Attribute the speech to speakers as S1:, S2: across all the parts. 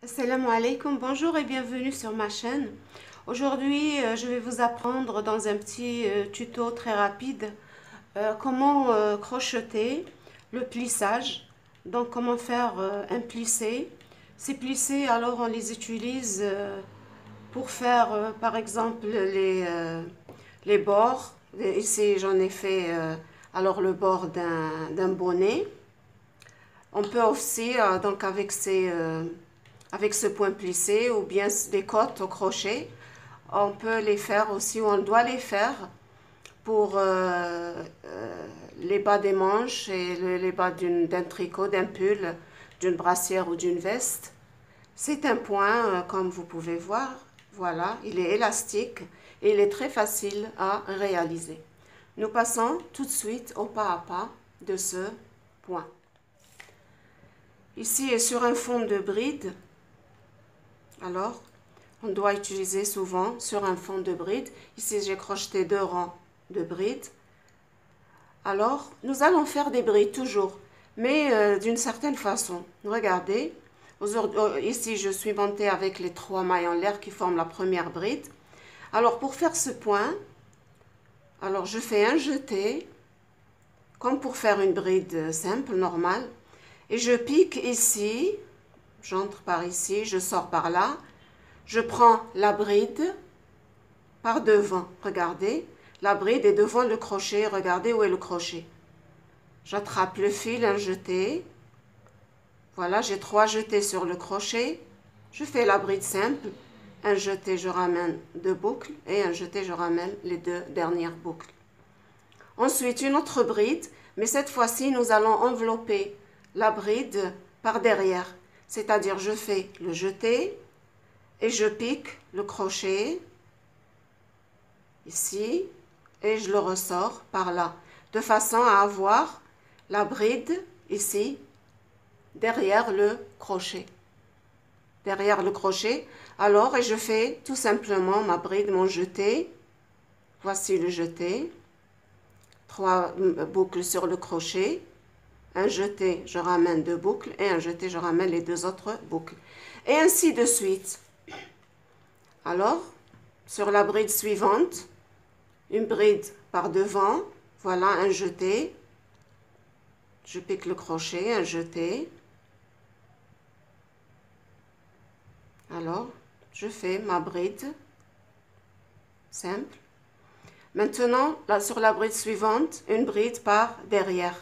S1: Assalamu alaikum, bonjour et bienvenue sur ma chaîne. Aujourd'hui, je vais vous apprendre dans un petit tuto très rapide comment crocheter le plissage. Donc, comment faire un plissé. Ces plissés, alors on les utilise pour faire par exemple les bords. Ici, j'en ai fait alors le bord d'un bonnet. On peut aussi, donc avec ce point plissé ou bien des côtes au crochet, on peut les faire aussi, ou on doit les faire pour les bas des manches et les bas d'un tricot, d'un pull, d'une brassière ou d'une veste. C'est un point, comme vous pouvez voir, voilà, il est élastique et il est très facile à réaliser. Nous passons tout de suite au pas à pas de ce point. Ici est sur un fond de bride. Alors, on doit utiliser souvent sur un fond de bride. Ici, j'ai crocheté 2 rangs de brides. Alors, nous allons faire des brides toujours, mais d'une certaine façon. Regardez, ici, je suis montée avec les 3 mailles en l'air qui forment la première bride. Alors, pour faire ce point, alors je fais un jeté, comme pour faire une bride simple, normale. Et je pique ici, j'entre par ici, je sors par là. Je prends la bride par devant, regardez. La bride est devant le crochet, regardez où est le crochet. J'attrape le fil, un jeté. Voilà, j'ai 3 jetés sur le crochet. Je fais la bride simple. Un jeté, je ramène 2 boucles et un jeté, je ramène les 2 dernières boucles. Ensuite, une autre bride, mais cette fois-ci, nous allons envelopper la bride par derrière. C'est-à-dire, je fais le jeté et je pique le crochet ici et je le ressors par là, de façon à avoir la bride ici derrière le crochet. Derrière le crochet, alors, et je fais tout simplement ma bride, mon jeté. Voici le jeté. 3 boucles sur le crochet. Un jeté, je ramène 2 boucles et un jeté, je ramène les 2 autres boucles. Et ainsi de suite. Alors, sur la bride suivante, une bride par devant, voilà un jeté. Je pique le crochet, un jeté. Alors, je fais ma bride simple. Maintenant, là, sur la bride suivante, une bride par derrière.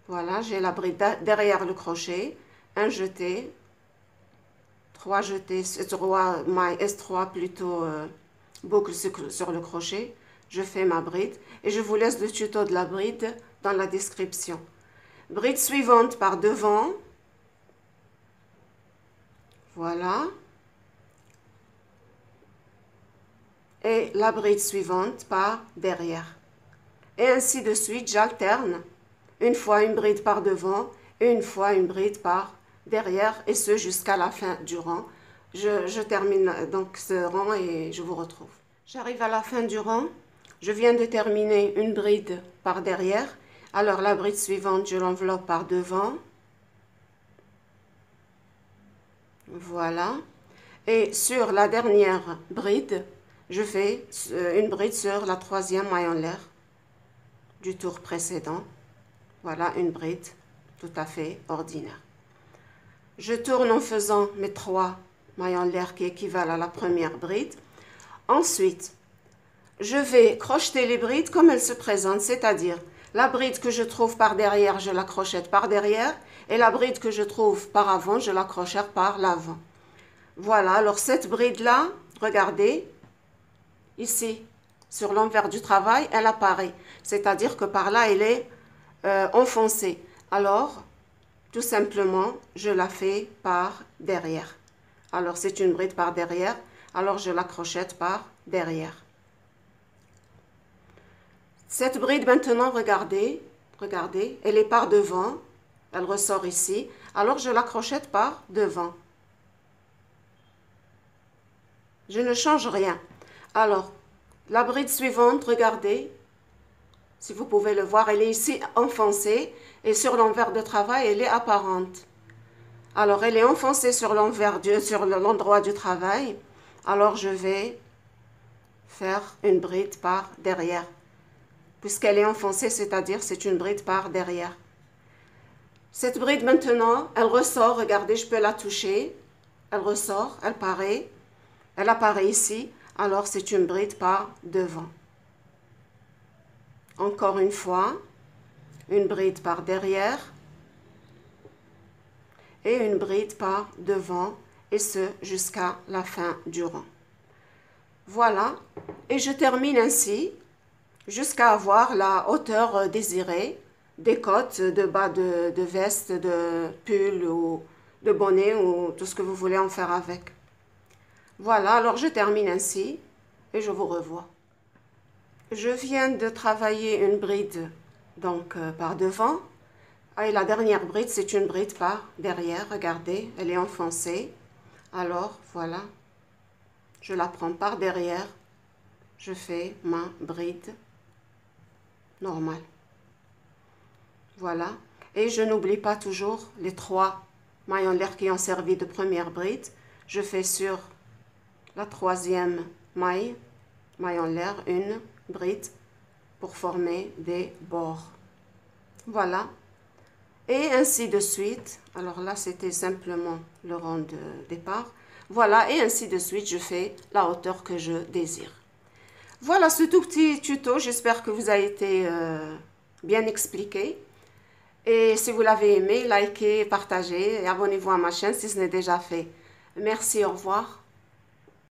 S1: Voilà, j'ai la bride derrière le crochet, un jeté, 3 jetés, 3 mailles, S3 plutôt, boucles sur le crochet. Je fais ma bride et je vous laisse le tuto de la bride dans la description. Bride suivante par devant. Voilà. Et la bride suivante par derrière. Et ainsi de suite, j'alterne. Une fois une bride par devant et une fois une bride par derrière, et ce jusqu'à la fin du rang. Je termine donc ce rang et je vous retrouve. J'arrive à la fin du rang. Je viens de terminer une bride par derrière. Alors la bride suivante, je l'enveloppe par devant. Voilà. Et sur la dernière bride, je fais une bride sur la 3e maille en l'air du tour précédent. Voilà une bride tout à fait ordinaire. Je tourne en faisant mes 3 mailles en l'air qui équivalent à la première bride. Ensuite, je vais crocheter les brides comme elles se présentent, c'est-à-dire la bride que je trouve par derrière, je la crochette par derrière, et la bride que je trouve par avant, je la crochette par l'avant. Voilà, alors cette bride-là, regardez, ici, sur l'envers du travail, elle apparaît. C'est-à-dire que par là, elle est enfoncée. Alors, tout simplement, je la fais par derrière. Alors, c'est une bride par derrière, alors je la crochette par derrière. Cette bride maintenant, regardez, elle est par devant, elle ressort ici, alors je la crochette par devant. Je ne change rien. Alors, la bride suivante, regardez, si vous pouvez le voir, elle est ici enfoncée et sur l'envers de travail, elle est apparente. Alors, elle est enfoncée sur sur l'endroit du travail. Alors, je vais faire une bride par derrière. Puisqu'elle est enfoncée, c'est-à-dire c'est une bride par derrière. Cette bride maintenant, elle ressort, regardez, je peux la toucher. Elle ressort, elle apparaît ici. Alors, c'est une bride par devant. Encore une fois, une bride par derrière et une bride par devant, et ce jusqu'à la fin du rang. Voilà, et je termine ainsi jusqu'à avoir la hauteur désirée des côtes de bas de veste, de pull ou de bonnet ou tout ce que vous voulez en faire avec. Voilà, alors je termine ainsi et je vous revois. Je viens de travailler une bride donc par devant. Et la dernière bride, c'est une bride par derrière. Regardez, elle est enfoncée. Alors, voilà. Je la prends par derrière. Je fais ma bride normale. Voilà. Et je n'oublie pas toujours les 3 mailles en l'air qui ont servi de première bride. Je fais sur la 3e maille en l'air, une bride pour former des bords. Voilà. Et ainsi de suite. Alors là, c'était simplement le rang de départ. Voilà, et ainsi de suite, je fais la hauteur que je désire. Voilà ce tout petit tuto. J'espère que vous a été bien expliqué. Et si vous l'avez aimé, likez, partagez et abonnez-vous à ma chaîne si ce n'est déjà fait. Merci, au revoir.